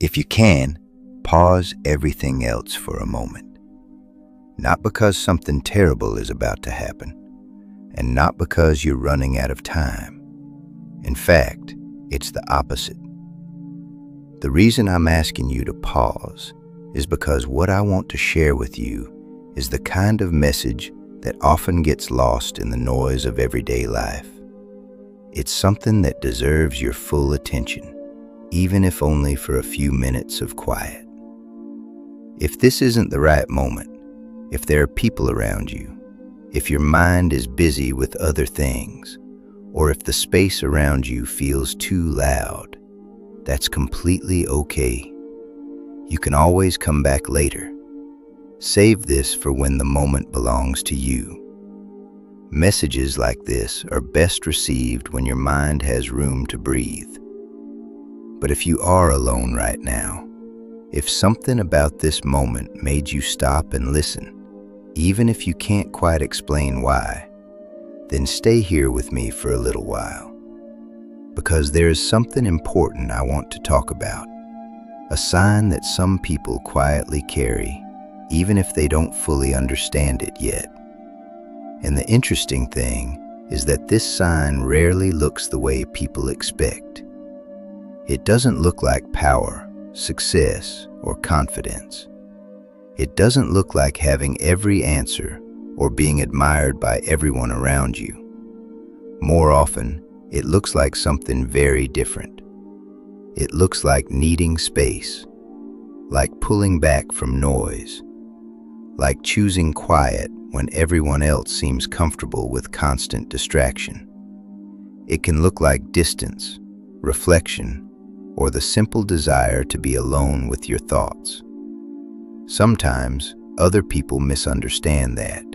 If you can, pause everything else for a moment. Not because something terrible is about to happen, and not because you're running out of time. In fact, it's the opposite. The reason I'm asking you to pause is because what I want to share with you is the kind of message that often gets lost in the noise of everyday life. It's something that deserves your full attention, even if only for a few minutes of quiet. If this isn't the right moment, if there are people around you, if your mind is busy with other things, or if the space around you feels too loud, that's completely okay. You can always come back later. Save this for when the moment belongs to you. Messages like this are best received when your mind has room to breathe. But if you are alone right now, if something about this moment made you stop and listen, even if you can't quite explain why, then stay here with me for a little while. Because there is something important I want to talk about, a sign that some people quietly carry, even if they don't fully understand it yet. And the interesting thing is that this sign rarely looks the way people expect. It doesn't look like power, success, or confidence. It doesn't look like having every answer or being admired by everyone around you. More often, it looks like something very different. It looks like needing space, like pulling back from noise, like choosing quiet when everyone else seems comfortable with constant distraction. It can look like distance, reflection, or the simple desire to be alone with your thoughts. Sometimes, other people misunderstand that.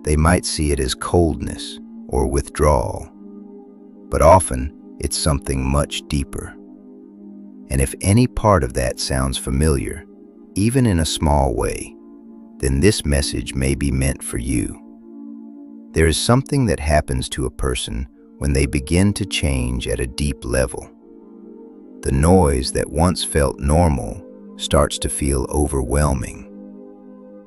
They might see it as coldness or withdrawal, but often it's something much deeper. And if any part of that sounds familiar, even in a small way, then this message may be meant for you. There is something that happens to a person when they begin to change at a deep level. The noise that once felt normal starts to feel overwhelming.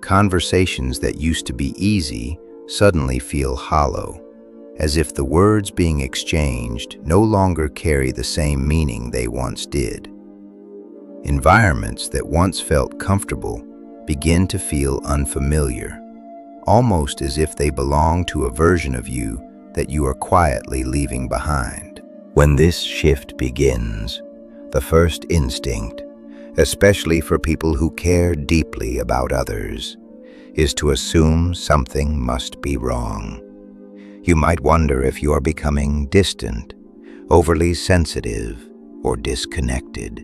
Conversations that used to be easy suddenly feel hollow, as if the words being exchanged no longer carry the same meaning they once did. Environments that once felt comfortable begin to feel unfamiliar, almost as if they belong to a version of you that you are quietly leaving behind. When this shift begins, the first instinct, especially for people who care deeply about others, is to assume something must be wrong. You might wonder if you are becoming distant, overly sensitive, or disconnected.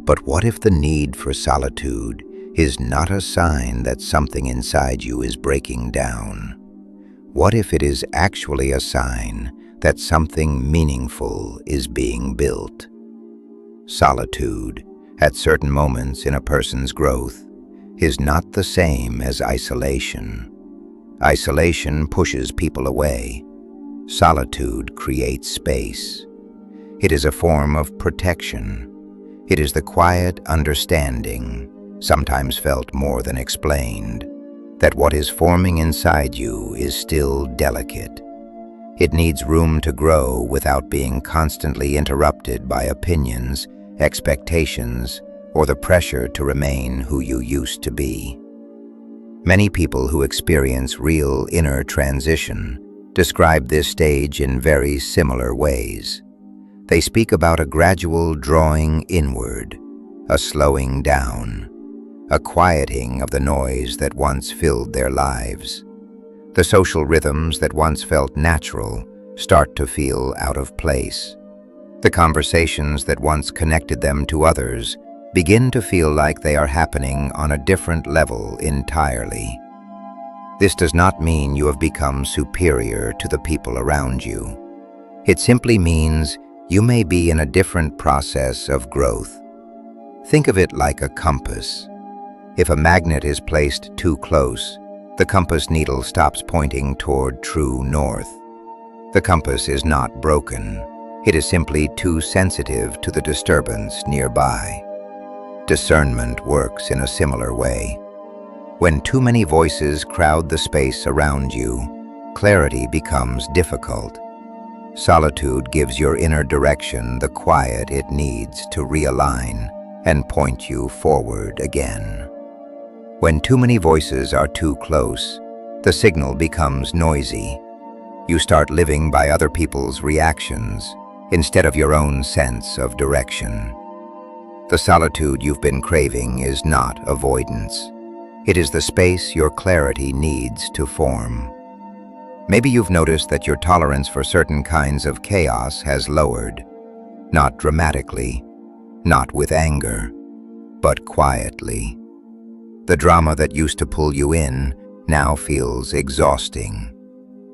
But what if the need for solitude is not a sign that something inside you is breaking down? What if it is actually a sign that something meaningful is being built? Solitude, at certain moments in a person's growth, is not the same as isolation. Isolation pushes people away. Solitude creates space. It is a form of protection. It is the quiet understanding, sometimes felt more than explained, that what is forming inside you is still delicate. It needs room to grow without being constantly interrupted by opinions, expectations, or the pressure to remain who you used to be. Many people who experience real inner transition describe this stage in very similar ways. They speak about a gradual drawing inward, a slowing down, a quieting of the noise that once filled their lives. The social rhythms that once felt natural start to feel out of place. The conversations that once connected them to others begin to feel like they are happening on a different level entirely. This does not mean you have become superior to the people around you. It simply means you may be in a different process of growth. Think of it like a compass. If a magnet is placed too close, the compass needle stops pointing toward true north. The compass is not broken. It is simply too sensitive to the disturbance nearby. Discernment works in a similar way. When too many voices crowd the space around you, clarity becomes difficult. Solitude gives your inner direction the quiet it needs to realign and point you forward again. When too many voices are too close, the signal becomes noisy. You start living by other people's reactions instead of your own sense of direction. The solitude you've been craving is not avoidance. It is the space your clarity needs to form. Maybe you've noticed that your tolerance for certain kinds of chaos has lowered, not dramatically, not with anger, but quietly. The drama that used to pull you in now feels exhausting.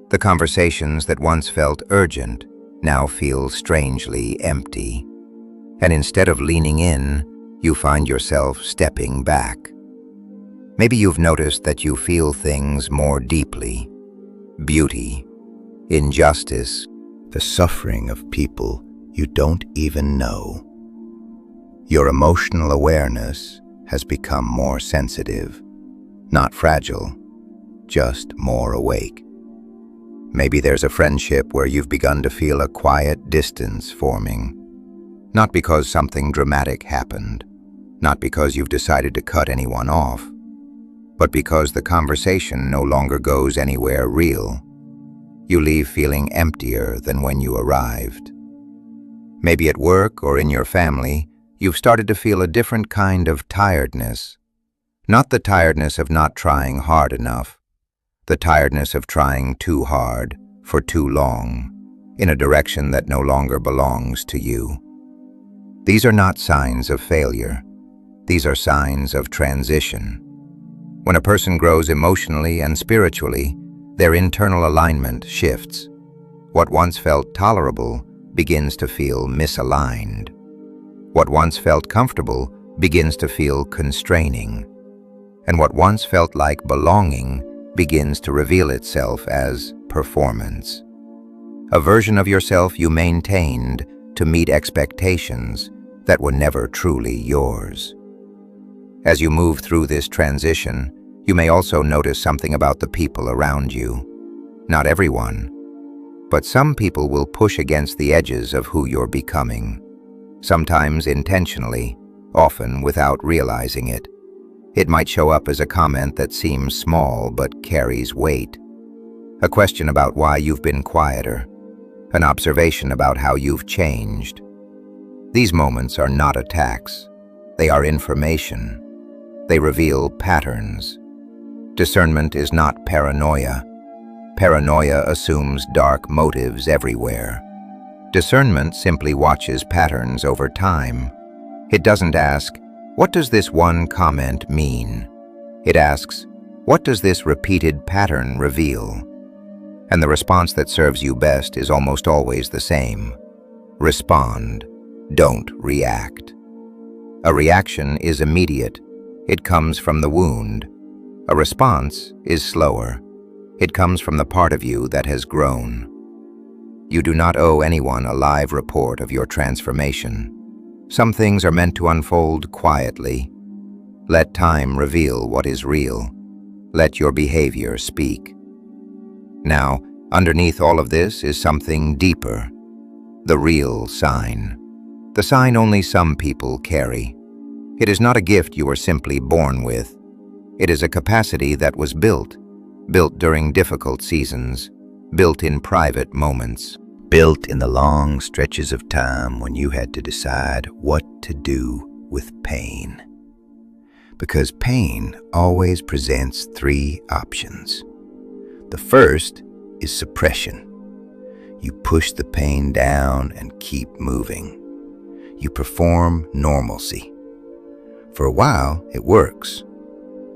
The conversations that once felt urgent now feel strangely empty. And instead of leaning in, you find yourself stepping back. Maybe you've noticed that you feel things more deeply. Beauty, injustice, the suffering of people you don't even know. Your emotional awareness has become more sensitive, not fragile, just more awake. Maybe there's a friendship where you've begun to feel a quiet distance forming. Not because something dramatic happened, not because you've decided to cut anyone off, but because the conversation no longer goes anywhere real. You leave feeling emptier than when you arrived. Maybe at work or in your family, you've started to feel a different kind of tiredness. Not the tiredness of not trying hard enough, the tiredness of trying too hard for too long, in a direction that no longer belongs to you. These are not signs of failure. These are signs of transition. When a person grows emotionally and spiritually, their internal alignment shifts. What once felt tolerable begins to feel misaligned. What once felt comfortable begins to feel constraining. And what once felt like belonging begins to reveal itself as performance. A version of yourself you maintained to meet expectations that were never truly yours. As you move through this transition, you may also notice something about the people around you. Not everyone, but some people will push against the edges of who you're becoming. Sometimes intentionally, often without realizing it. It might show up as a comment that seems small but carries weight. A question about why you've been quieter. An observation about how you've changed. These moments are not attacks. They are information. They reveal patterns. Discernment is not paranoia. Paranoia assumes dark motives everywhere. Discernment simply watches patterns over time. It doesn't ask, what does this one comment mean? It asks, what does this repeated pattern reveal? And the response that serves you best is almost always the same. Respond. Don't react. A reaction is immediate. It comes from the wound. A response is slower. It comes from the part of you that has grown. You do not owe anyone a live report of your transformation. Some things are meant to unfold quietly. Let time reveal what is real. Let your behavior speak. Now, underneath all of this is something deeper. The real sign. The sign only some people carry. It is not a gift you are simply born with. It is a capacity that was built during difficult seasons, built in private moments, built in the long stretches of time when you had to decide what to do with pain. Because pain always presents three options. The first is suppression. You push the pain down and keep moving. You perform normalcy. For a while, it works,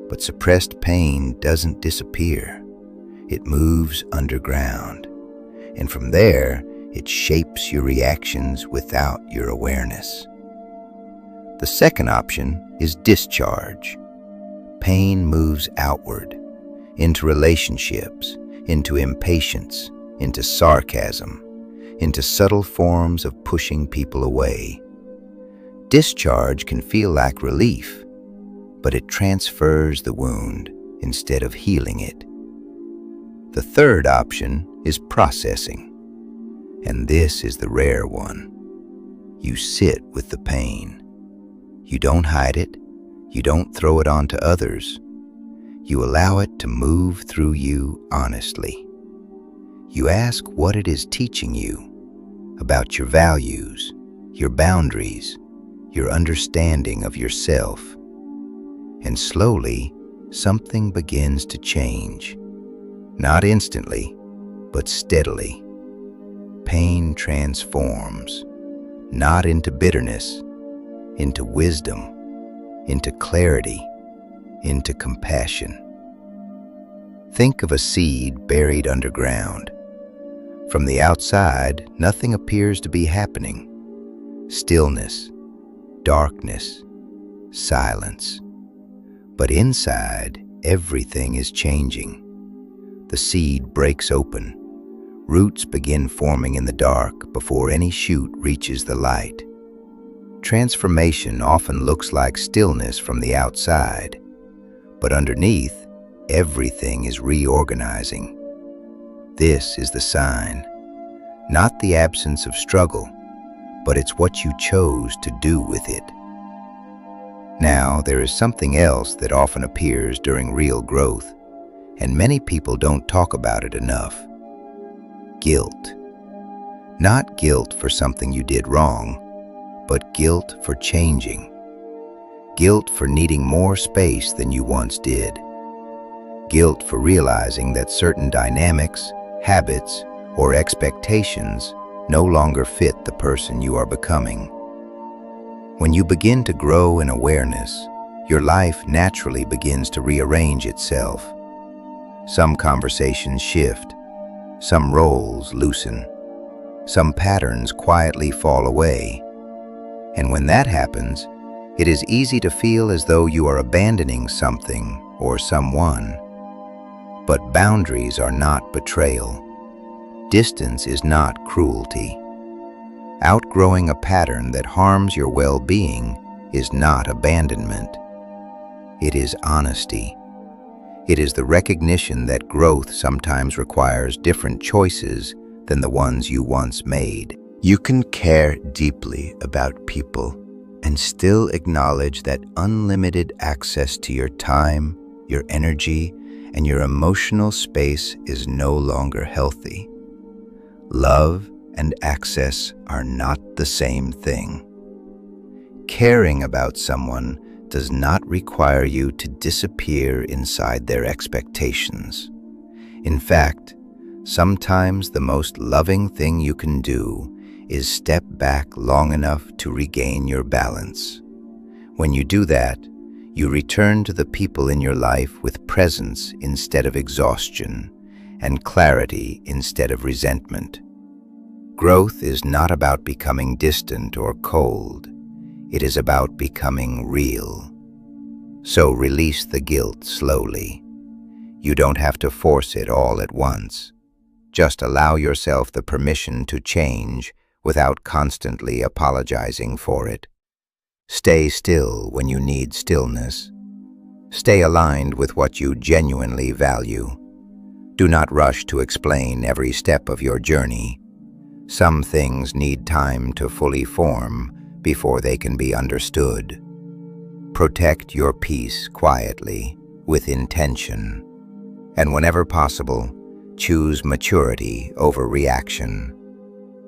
but suppressed pain doesn't disappear. It moves underground, and from there, it shapes your reactions without your awareness. The second option is discharge. Pain moves outward, into relationships, into impatience, into sarcasm, into subtle forms of pushing people away. Discharge can feel like relief, but it transfers the wound instead of healing it. The third option is processing, and this is the rare one. You sit with the pain. You don't hide it. You don't throw it onto others. You allow it to move through you honestly. You ask what it is teaching you about your values, your boundaries, your understanding of yourself. And slowly, something begins to change. Not instantly, but steadily. Pain transforms, not into bitterness, into wisdom, into clarity, into compassion. Think of a seed buried underground. From the outside, nothing appears to be happening. Stillness, darkness, silence. But inside, everything is changing. The seed breaks open. Roots begin forming in the dark before any shoot reaches the light. Transformation often looks like stillness from the outside, but underneath, everything is reorganizing. This is the sign, not the absence of struggle, but it's what you chose to do with it. Now, there is something else that often appears during real growth, and many people don't talk about it enough. Guilt. Not guilt for something you did wrong, but guilt for changing. Guilt for needing more space than you once did. Guilt for realizing that certain dynamics, habits, or expectations no longer fit the person you are becoming. When you begin to grow in awareness, your life naturally begins to rearrange itself. Some conversations shift, some roles loosen, some patterns quietly fall away. And when that happens, it is easy to feel as though you are abandoning something or someone. But boundaries are not betrayal. Distance is not cruelty. Outgrowing a pattern that harms your well-being is not abandonment. It is honesty. It is the recognition that growth sometimes requires different choices than the ones you once made. You can care deeply about people and still acknowledge that unlimited access to your time, your energy, and your emotional space is no longer healthy. Love and access are not the same thing. Caring about someone does not require you to disappear inside their expectations. In fact, sometimes the most loving thing you can do is step back long enough to regain your balance. When you do that, you return to the people in your life with presence instead of exhaustion, and clarity instead of resentment. Growth is not about becoming distant or cold. It is about becoming real. So release the guilt slowly. You don't have to force it all at once. Just allow yourself the permission to change without constantly apologizing for it. Stay still when you need stillness. Stay aligned with what you genuinely value. Do not rush to explain every step of your journey. Some things need time to fully form before they can be understood. Protect your peace quietly, with intention. And whenever possible, choose maturity over reaction.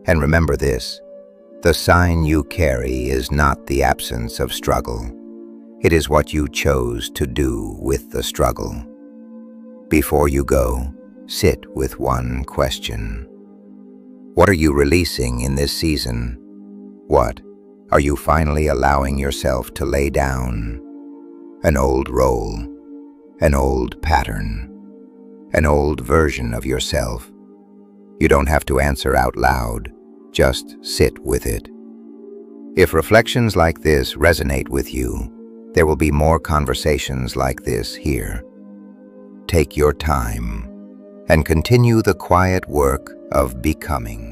And remember this, the sign you carry is not the absence of struggle. It is what you chose to do with the struggle. Before you go, sit with one question. What are you releasing in this season? What are you finally allowing yourself to lay down? An old role, an old pattern, an old version of yourself. You don't have to answer out loud, just sit with it. If reflections like this resonate with you, there will be more conversations like this here. Take your time and continue the quiet work of becoming.